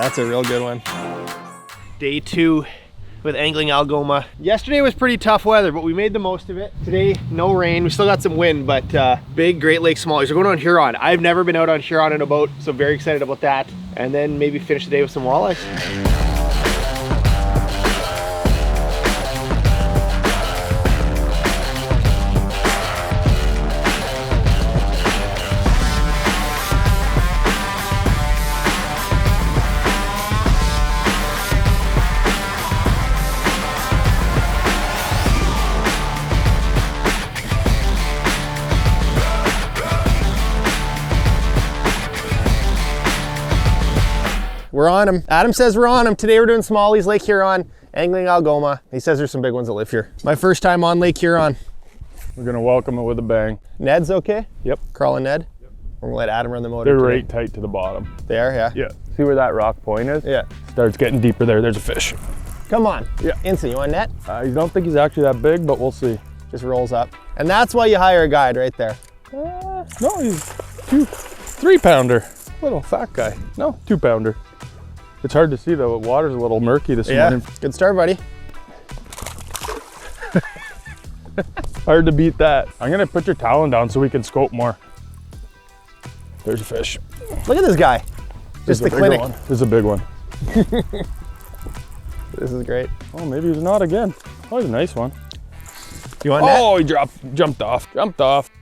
that's a real good one. Day 2 with Angling Algoma. Yesterday was pretty tough weather, but we made the most of it. Today, no rain. We still got some wind, but big Great Lakes smallies. We're going on Huron. I've never been out on Huron in a boat, so very excited about that. And then maybe finish the day with some walleye. We're on them. Adam says we're on them. Today we're doing smallies, Lake Huron, Angling Algoma. He says there's some big ones that live here. My first time on Lake Huron. We're gonna welcome it with a bang. Ned's okay? Yep. Carl and Ned? Yep. We're gonna let Adam run the motor. They're right tight to the bottom. They are, yeah? Yeah. See where that rock point is? Yeah. Starts getting deeper there. There's a fish. Come on. Yeah. Instant, you want net? I don't think he's actually that big, but we'll see. Just rolls up. And that's why you hire a guide right there. No, he's 3 pounder. Little fat guy. No, 2 pounder. It's hard to see though, the water's a little murky this morning. Good start, buddy. Hard to beat that. I'm gonna put your talon down so we can scope more. There's a fish. Look at this guy. Just the clinic. One. This is a big one. This is great. Oh, maybe he's not again. Oh, he's a nice one. You want net? Oh, he jumped off.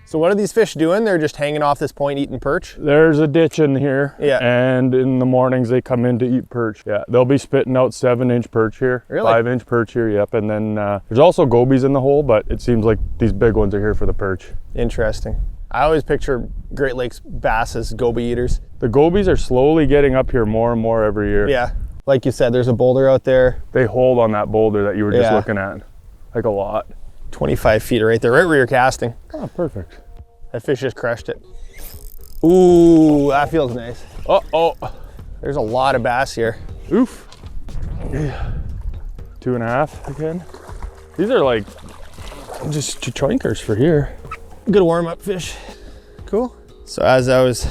So what are these fish doing? They're just hanging off this point eating perch? There's a ditch in here. Yeah. And in the mornings they come in to eat perch. Yeah, they'll be spitting out 7-inch perch here. Really? 5-inch perch here, yep. And then there's also gobies in the hole, but it seems like these big ones are here for the perch. Interesting. I always picture Great Lakes bass as goby eaters. The gobies are slowly getting up here more and more every year. Yeah. Like you said, there's a boulder out there. They hold on that boulder that you were just looking at. Like a lot. 25 feet right there, right where you're casting. Oh, perfect. That fish just crushed it. Ooh, that feels nice. Uh-oh. There's a lot of bass here. Oof. 2.5 again. These are like just choinkers for here. Good warm-up fish. Cool. So as I was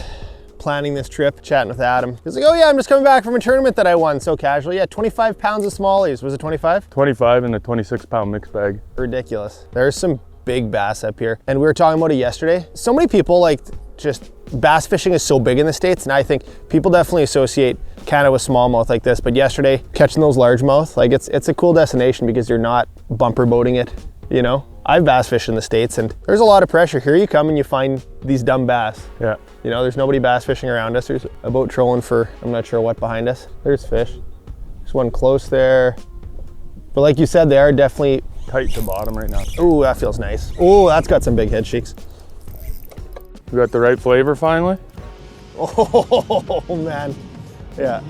planning this trip, chatting with Adam, he's like, oh yeah, I'm just coming back from a tournament that I won so casually. Yeah, 25 pounds of smallies. Was it 25? 25 in a 26-pound mixed bag. Ridiculous. There's some big bass up here. And we were talking about it yesterday. So many people like just bass fishing is so big in the States, and I think people definitely associate Canada with smallmouth like this. But yesterday, catching those largemouth, like it's a cool destination because you're not bumper boating it, you know? I've bass fished in the States and there's a lot of pressure. Here you come and you find these dumb bass. Yeah. You know, there's nobody bass fishing around us. There's a boat trolling for, I'm not sure what behind us. There's fish. There's one close there. But like you said, they are definitely tight to bottom right now. Ooh, that feels nice. Ooh, that's got some big head shakes. We got the right flavor finally? Oh man, yeah.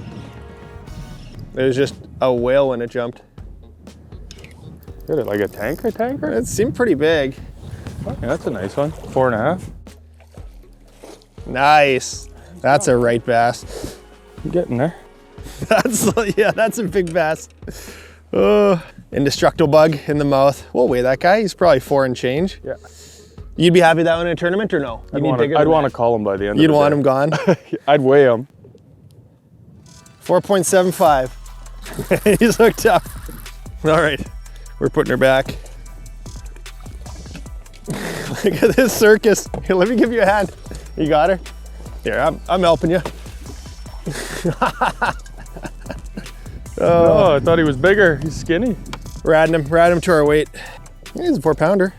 It was just a whale when it jumped. Get it like a tanker? It seemed pretty big. Oh, yeah, that's a nice one. 4.5. Nice. That's a right bass. You're getting there. That's a big bass. Oh, indestructible bug in the mouth. We'll weigh that guy. He's probably 4 and change. Yeah. You'd be happy with that one in a tournament or no? I'd want to call him by the end of the day. You'd want him gone? I'd weigh him. 4.75. He's hooked up. All right, we're putting her back. Look at this circus. Here, let me give you a hand. You got her? Here, I'm helping you. Oh, I thought he was bigger. He's skinny. Riding him to our weight. He's a 4-pounder.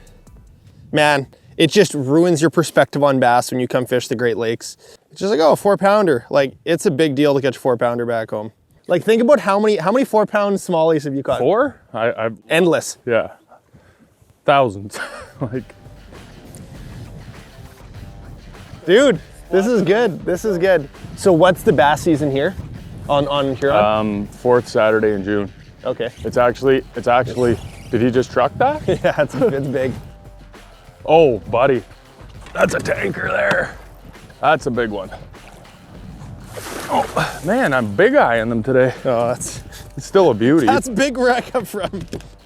Man, it just ruins your perspective on bass when you come fish the Great Lakes. It's just like, oh, 4-pounder. Like, it's a big deal to catch a 4-pounder back home. Like, think about how many 4-pound smallies have you caught? 4? I Endless. Yeah. Thousands. Like. Dude, this is good. This is good. So what's the bass season here on Huron? 4th Saturday in June. Okay. It's actually, did he just truck that? Yeah, it's big. Oh, buddy. That's a tanker there. That's a big one. Oh, man, I'm big eyeing them today. Oh, it's still a beauty. That's big where I come from.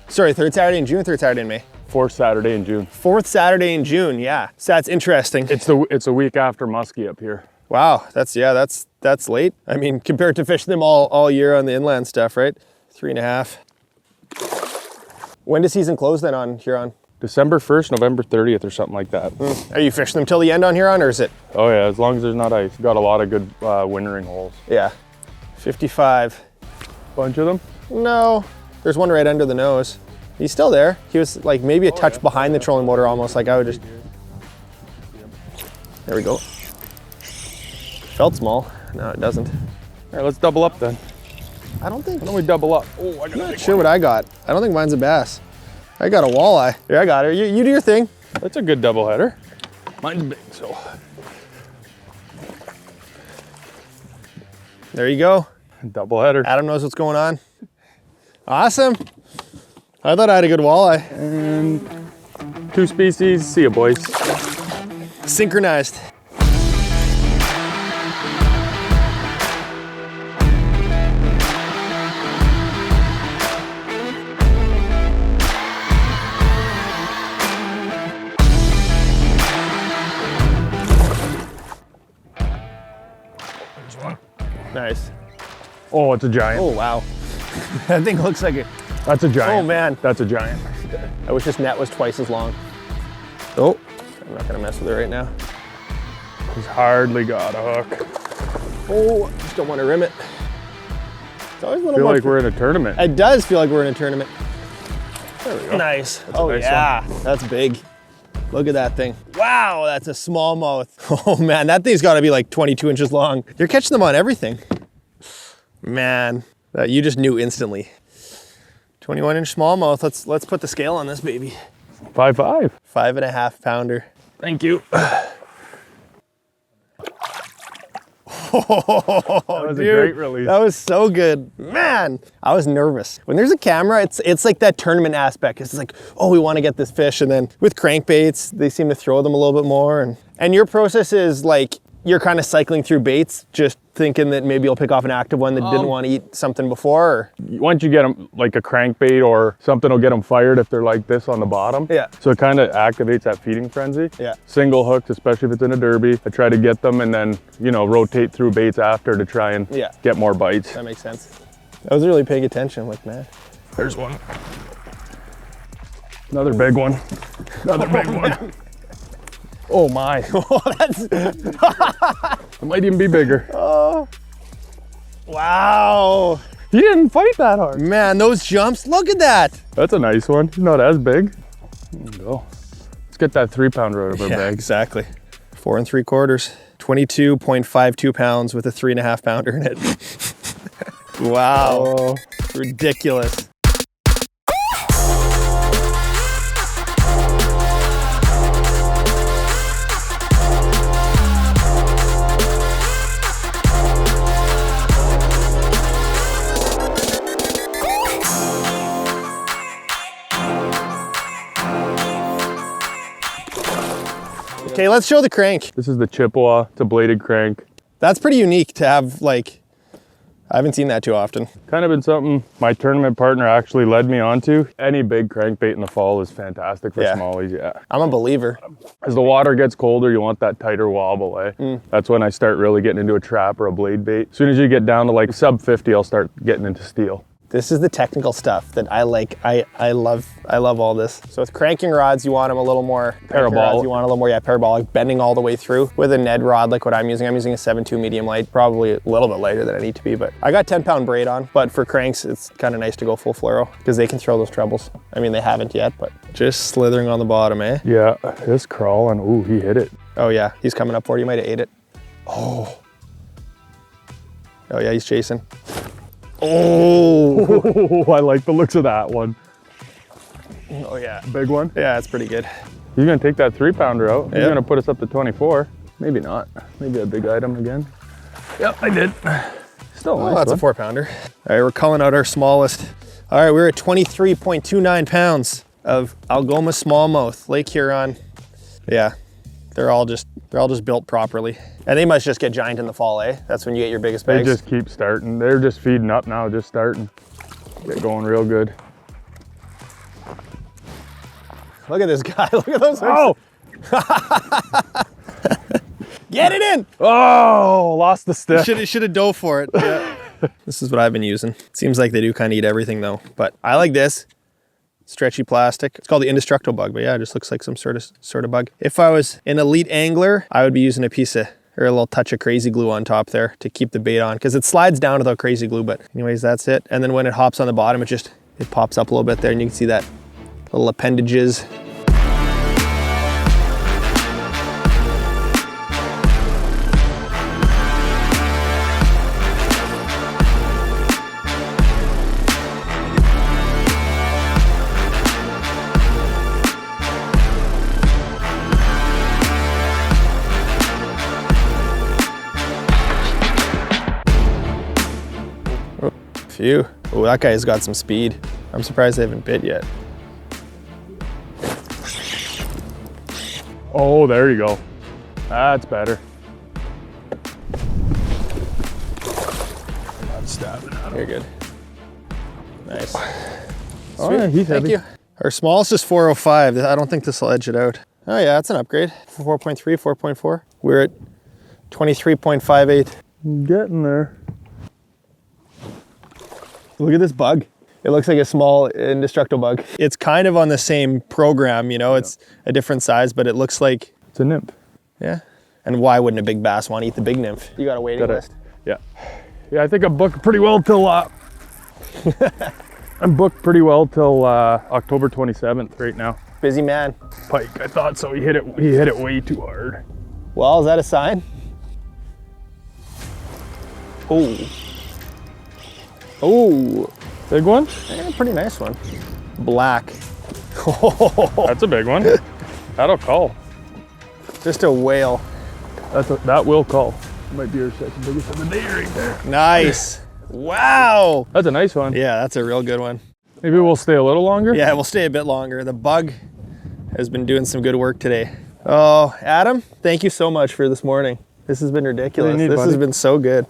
Sorry, 3rd Saturday in June, 3rd Saturday in May? 4th Saturday in June. 4th Saturday in June, yeah. So that's interesting. It's a week after muskie up here. Wow, that's late. I mean, compared to fishing them all year on the inland stuff, right? 3.5. When does season close then on Huron? December 1st, November 30th or something like that. Are you fishing them till the end on Huron, or is it? Oh yeah, as long as there's not ice. Got a lot of good wintering holes. Yeah, 55. Bunch of them? No, there's one right under the nose. He's still there. He was like maybe a touch behind the trolling motor almost, like I would just... There we go. Felt small. No, it doesn't. All right, let's double up then. I don't think... Why don't we double up? Oh, I'm not sure what I got. I don't think mine's a bass. I got a walleye. Here, I got her. You do your thing. That's a good double header. Mine's big, so. There you go. Double header. Adam knows what's going on. Awesome. I thought I had a good walleye. And 2 species. See ya, boys. Synchronized. Nice. Oh, it's a giant. Oh, wow. That thing looks like it. That's a giant. Oh, man. That's a giant. I wish this net was twice as long. Oh, I'm not gonna mess with it right now. He's hardly got a hook. Oh, just don't want to rim it. It's always a little I feel more... like we're in a tournament. It does feel like we're in a tournament. There we go. Nice. That's Oh, a nice yeah. That's big. Look at that thing. Wow, that's a smallmouth. Oh, man, that thing's got to be like 22 inches long. You're catching them on everything. Man, you just knew instantly. 21-inch smallmouth. Let's put the scale on this baby. 5.5. 5.5 pounder. Thank you. Oh, That was dude, a great release. That was so good. Man, I was nervous. When there's a camera, it's like that tournament aspect. It's like, oh, we want to get this fish. And then with crankbaits, they seem to throw them a little bit more. And your process is like, you're kind of cycling through baits, just thinking that maybe you'll pick off an active one that didn't want to eat something before? Or? Once you get them like a crankbait or something will get them fired if they're like this on the bottom. Yeah. So it kind of activates that feeding frenzy. Yeah. Single hooks, especially if it's in a derby. I try to get them and then, you know, rotate through baits after to try and get more bites. That makes sense. I was really paying attention, like, man. There's one. Another big one. Another big one. Oh my. Oh, that's... It might even be bigger. Oh. Wow. He didn't fight that hard. Man, those jumps, look at that. That's a nice one. He's not as big. There you go. Let's get that 3-pounder out of our bag. Exactly. 4 3/4. 22.52 pounds with a 3.5 pounder in it. Wow. Oh. Ridiculous. Okay, let's show the crank. This is the Chippewa. It's a bladed crank. That's pretty unique to have, like, I haven't seen that too often. Kind of been something my tournament partner actually led me onto. Any big crankbait in the fall is fantastic for smallies, yeah. I'm a believer. As the water gets colder, you want that tighter wobble, eh? That's when I start really getting into a trap or a blade bait. As soon as you get down to like sub 50, I'll start getting into steel. This is the technical stuff that I like. I love all this. So with cranking rods, you want them a little more parabolic. You want a little more, parabolic, bending all the way through. With a Ned rod like what I'm using a 7.2 medium light, probably a little bit lighter than I need to be, but I got 10-pound braid on. But for cranks, it's kind of nice to go full fluoro because they can throw those trebles. I mean, they haven't yet, but just slithering on the bottom, eh? Yeah, it's crawling. Ooh, he hit it. Oh yeah, he's coming up for it. He might have ate it. Oh yeah, he's chasing. Oh, I like the looks of that one. Oh yeah. Big one? Yeah, it's pretty good. He's gonna take that 3-pounder out. He's Yep. gonna put us up to 24. Maybe not. Maybe a big item again. Yep, I did. Still Oh, nice that's one. a 4-pounder. All right, we're calling out our smallest. All right, we're at 23.29 pounds of Algoma smallmouth, Lake Huron. Yeah, they're all just built properly. And they must just get giant in the fall, eh? That's when you get your biggest They bags. just keep starting. They're just feeding up now, just starting. Get going real good. Look at this guy, look at those. Oh! Get it in! Oh, lost the stick. Should have dove for it. Yeah. This is what I've been using. Seems like they do kind of eat everything though, but I like this. Stretchy plastic. It's called the indestructible bug, but yeah, it just looks like some sort of bug. If I was an elite angler, I would be using a piece of, or a little touch of crazy glue on top there to keep the bait on, because it slides down without crazy glue, but anyways, that's it. And then when it hops on the bottom, it pops up a little bit there and you can see that little appendages. Phew. Oh, that guy's got some speed. I'm surprised they haven't bit yet. Oh, there you go. That's better. I'm not stabbing at him. You're good. Nice. Oh yeah, he's Thank heavy. you. Our smallest is 405. I don't think this will edge it out. Oh yeah, that's an upgrade. 4.3, 4.4. We're at 23.58. Getting there. Look at this bug. It looks like a small indestructible bug. It's kind of on the same program, you know, it's a different size, but it looks like, It's a nymph. yeah. And why wouldn't a big bass want to eat the big nymph? You got a waiting list. Yeah. Yeah, I think I'm booked pretty well till, I'm booked pretty well till October 27th right now. Busy man. Pike, I thought so. He hit it way too hard. Well, is that a sign? Oh. Oh. Big one? Yeah, pretty nice one. Black. That's a big one. That'll call. Just a whale. That will call. Might be our second biggest of the day right there. Nice. Wow. That's a nice one. Yeah, that's a real good one. Maybe we'll stay a little longer. Yeah, we'll stay a bit longer. The bug has been doing some good work today. Oh, Adam, thank you so much for this morning. This has been ridiculous. This has been so good.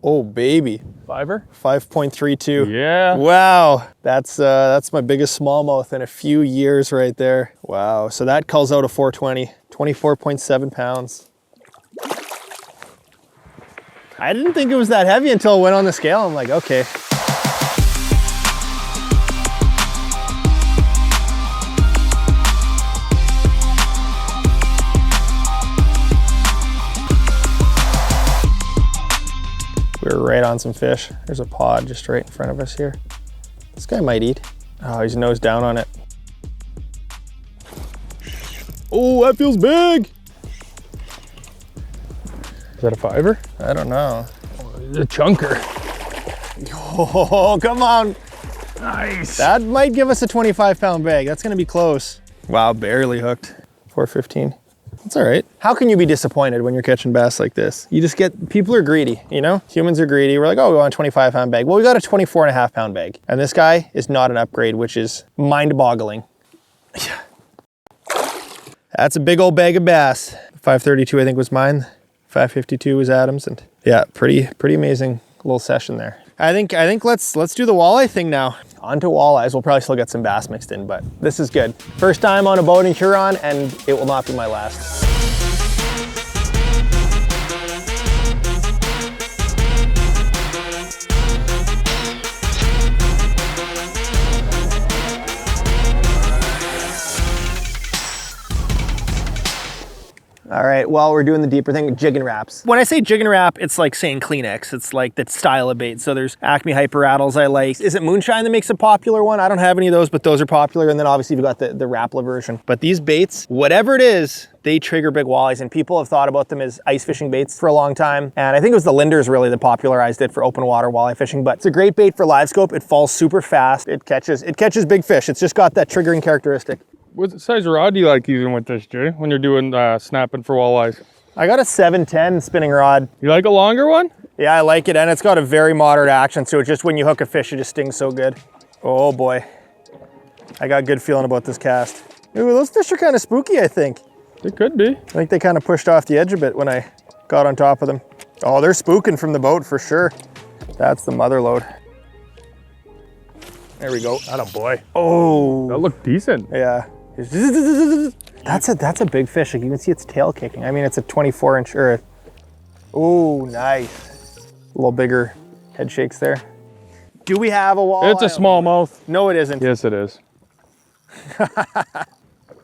Oh, baby. Fiver? 5.32. Yeah. Wow. That's my biggest smallmouth in a few years right there. Wow. So that calls out a 420, 24.7 pounds. I didn't think it was that heavy until it went on the scale. I'm like, okay. We're right on some fish. There's a pod just right in front of us here. This guy might eat. Oh, he's nose down on it. Oh, that feels big. Is that a fiver? I don't know. It's a chunker. Oh, come on. Nice. That might give us a 25-pound bag. That's gonna be close. Wow, barely hooked. 415. That's all right. How can you be disappointed when you're catching bass like this? You just get, people are greedy, you know? Humans are greedy. We're like, oh, we want a 25-pound bag. Well, we got a 24.5-pound bag. And this guy is not an upgrade, which is mind-boggling. That's a big old bag of bass. 532, I think, was mine. 552 was Adam's. And yeah, pretty amazing little session there. I think let's do the walleye thing now. On to walleyes. We'll probably still get some bass mixed in, but this is good. First time on a boat in Huron, and it will not be my last. All right, well, we're doing the deeper thing, jig and wraps. When I say jig and wrap, it's like saying Kleenex. It's like that style of bait. So there's Acme Hyper Rattles I like. Is it Moonshine that makes a popular one? I don't have any of those, but those are popular. And then obviously you've got the Rapala version. But these baits, whatever it is, they trigger big walleyes, and people have thought about them as ice fishing baits for a long time. And I think it was the Linders really that popularized it for open water walleye fishing, but it's a great bait for live scope. It falls super fast. It catches big fish. It's just got that triggering characteristic. What size rod do you like using with this, Jay, when you're doing snapping for walleyes? I got a 710 spinning rod. You like a longer one? Yeah, I like it, and it's got a very moderate action, so just when you hook a fish, it just stings so good. Oh boy. I got a good feeling about this cast. Ooh, those fish are kind of spooky, I think. It could be. I think they kind of pushed off the edge a bit when I got on top of them. Oh, they're spooking from the boat for sure. That's the mother lode. There we go. Atta boy. Oh. That looked decent. Yeah. That's a big fish. Like you can see its tail kicking. I mean, it's a 24-inch or a, oh, nice. A little bigger head shakes there. Do we have a walleye? It's a smallmouth. No, it isn't. Yes, it is.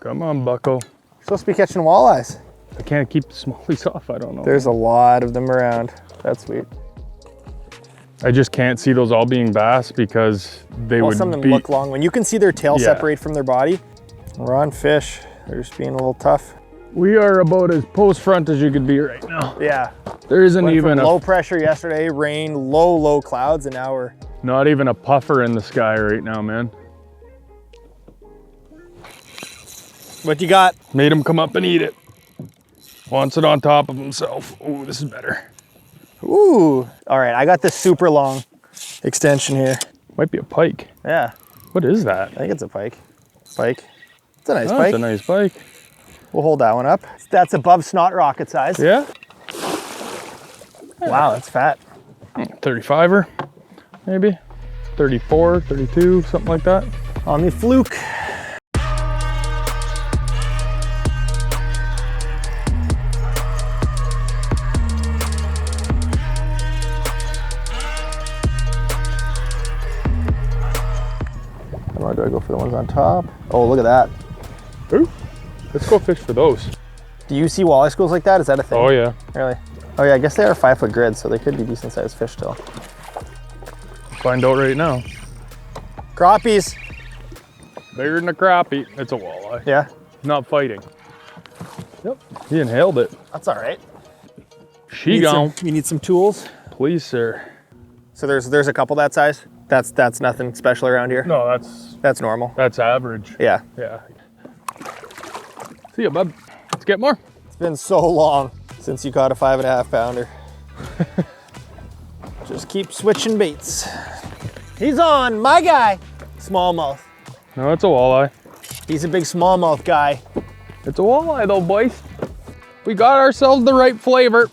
Come on, bucko. You're supposed to be catching walleyes. I can't keep the smallies off, I don't know. There's a lot of them around. That's sweet. I just can't see those all being bass because they would some of them look long. When you can see their tail separate from their body, we're on fish. They're just being a little tough. We are about as post front as you could be right now. Yeah. There isn't even low pressure yesterday, rain, low clouds, and now we're not even a puffer in the sky right now, man. What you got? Made him come up and eat it. Wants it on top of himself. Oh, this is better. Ooh. All right, I got this super long extension here. Might be a pike. Yeah. What is that? I think it's a pike. Pike. It's a nice Oh, pike. it's a nice pike. We'll hold that one up. That's above snot rocket size. Yeah? Wow, that's fat. 35er, maybe. 34, 32, something like that. On the fluke. Do I go for the ones on top? Oh, look at that. Ooh, let's go fish for those. Do you see walleye schools like that? Is that a thing? Oh yeah. Really? Oh yeah, I guess they are 5-foot grids, so they could be decent sized fish still. Find out right now. Crappies. Bigger than a crappie. It's a walleye. Yeah. Not fighting. Yep, he inhaled it. That's all right. She gone. You need some tools? Please, sir. So there's a couple that size? That's nothing special around here? No, That's normal. that's average. Yeah. Yeah. See ya, bub. Let's get more. It's been so long since you caught a 5.5 pounder. Just keep switching baits. He's on, my guy. Smallmouth. No, it's a walleye. He's a big smallmouth guy. It's a walleye though, boys. We got ourselves the right flavor.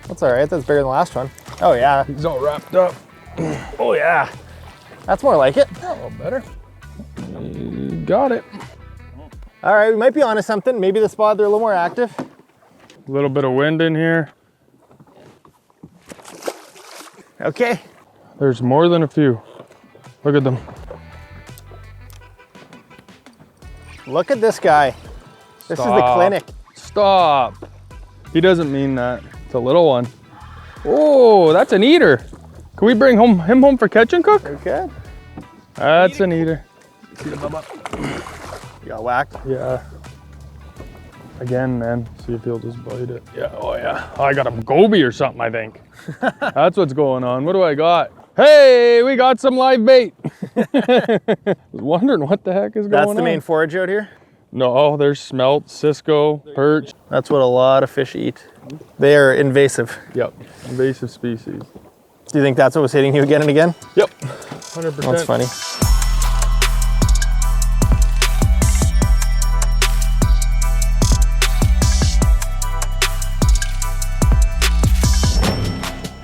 That's all right, that's bigger than the last one. Oh yeah. He's all wrapped up. Oh yeah. That's more like it. Oh, better. You got it. All right, we might be onto something. Maybe the spot, they're a little more active. A little bit of wind in here. Okay. There's more than a few. Look at them. Look at this guy. This is the clinic. Stop. He doesn't mean that. It's a little one. Oh, that's an eater. Can we bring him home for catch and cook? Okay. That's an eater. You got whacked? Yeah. Again, man. See if he'll just bite it. Yeah, oh yeah. I got a goby or something, I think. That's what's going on. What do I got? Hey, we got some live bait. I was wondering what the heck is going on. That's the main forage out here? No, there's smelt, cisco, perch. That's what a lot of fish eat. They are invasive. Yep, invasive species. Do you think that's what was hitting you again and again? Yep, 100%. That's funny.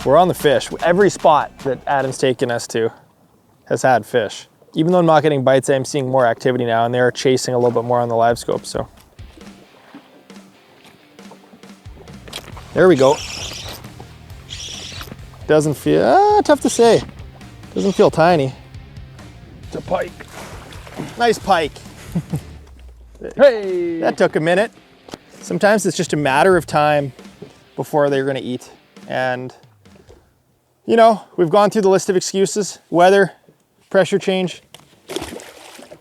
We're on the fish. Every spot that Adam's taken us to has had fish. Even though I'm not getting bites, I'm seeing more activity now, and they're chasing a little bit more on the live scope, so. There we go. Doesn't feel, tough to say. Doesn't feel tiny. It's a pike. Nice pike. Hey! That took a minute. Sometimes it's just a matter of time before they're gonna eat. And, you know, we've gone through the list of excuses, weather, pressure change,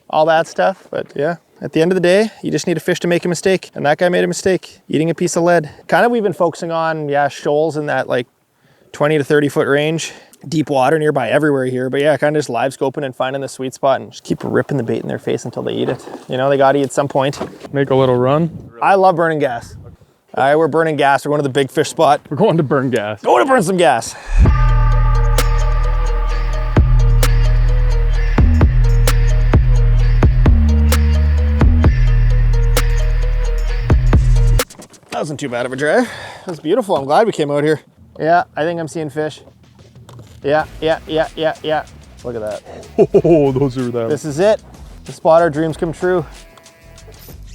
all that stuff. But yeah, at the end of the day, you just need a fish to make a mistake. And that guy made a mistake, eating a piece of lead. Kind of we've been focusing on, yeah, shoals in that like 20 to 30 foot range. Deep water nearby everywhere here. But yeah, kind of just live scoping and finding the sweet spot and just keep ripping the bait in their face until they eat it. You know, they gotta eat at some point. Make a little run. I love burning gas. All right, we're burning gas. We're going to the big fish spot. We're going to burn gas. Going to burn some gas. That wasn't too bad of a drive. It was beautiful. I'm glad we came out here. Yeah, I think I'm seeing fish. Yeah. Look at that. Oh, those are them. This is it. The spot our dreams come true.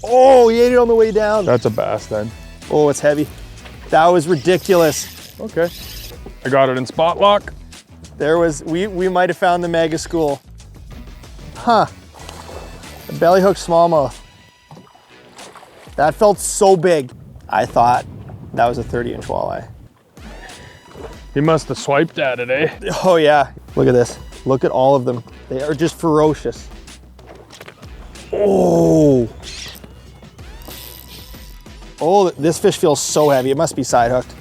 Oh, he ate it on the way down. That's a bass then. Oh, it's heavy. That was ridiculous. Okay. I got it in spot lock. There was, we might have found the mega school. Huh. A belly hook smallmouth. That felt so big. I thought that was a 30-inch walleye. He must have swiped at it, eh? Oh yeah, look at this. Look at all of them. They are just ferocious. Oh. Oh, this fish feels so heavy. It must be side hooked.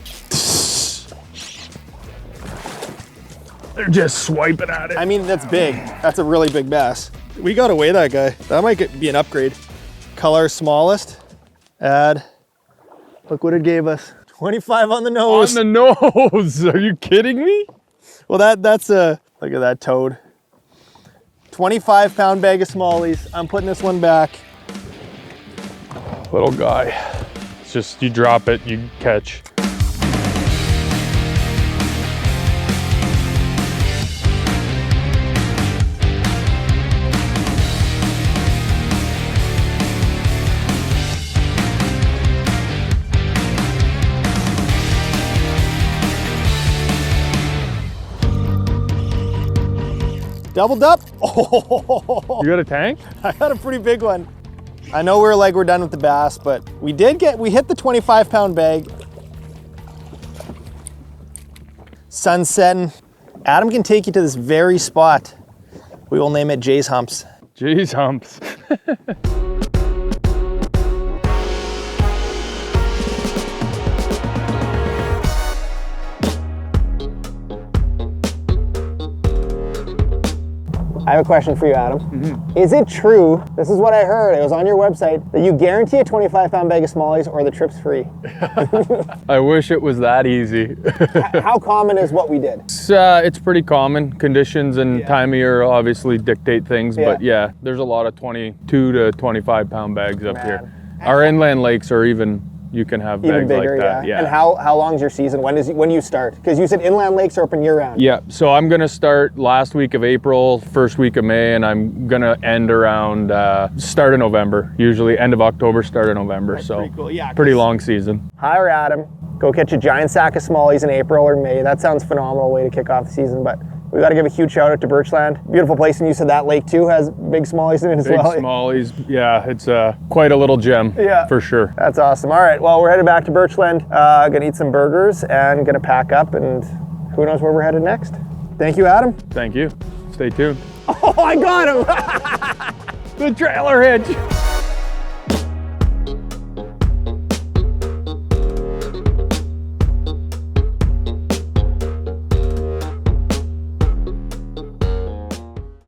They're just swiping at it. I mean, that's big. That's a really big bass. We gotta weigh that guy. That might be an upgrade. Color smallest, add, look what it gave us. 25 on the nose. On the nose, are you kidding me? Well, that's a, look at that toad. 25-pound bag of smallies. I'm putting this one back. Little guy. It's just, you drop it, you catch. Doubled up. Oh, You got a tank? I got a pretty big one. I know we're done with the bass, but we hit the 25-pound bag. Sun's setting. Adam can take you to this very spot. We will name it Jay's Humps. Jeez humps. I have a question for you, Adam. Is it true, this is what I heard, it was on your website, that you guarantee a 25-pound bag of smallies or the trip's free? I wish it was that easy. How common is what we did? It's pretty common. Conditions and time of year obviously dictate things, but yeah, there's a lot of 22 to 25-pound bags up here. Our inland lakes are even, you can have Even bags bigger, like that. yeah. And how long's your season? When you start? Because you said inland lakes are open year-round. Yeah, so I'm gonna start last week of April, first week of May, and I'm gonna end around start of November. Usually end of October, start of November. That's so pretty cool, yeah. pretty long season. Hire Adam, go catch a giant sack of smallies in April or May. That sounds phenomenal way to kick off the season, but we got to give a huge shout out to Birchland. Beautiful place, and you said that lake too has big smallies in it as Big well. smallies, yeah, it's quite a little gem, for sure. That's awesome. All right, well, we're headed back to Birchland. Gonna eat some burgers and gonna pack up, and who knows where we're headed next. Thank you, Adam. Thank you. Stay tuned. Oh, I got him! The trailer hitch.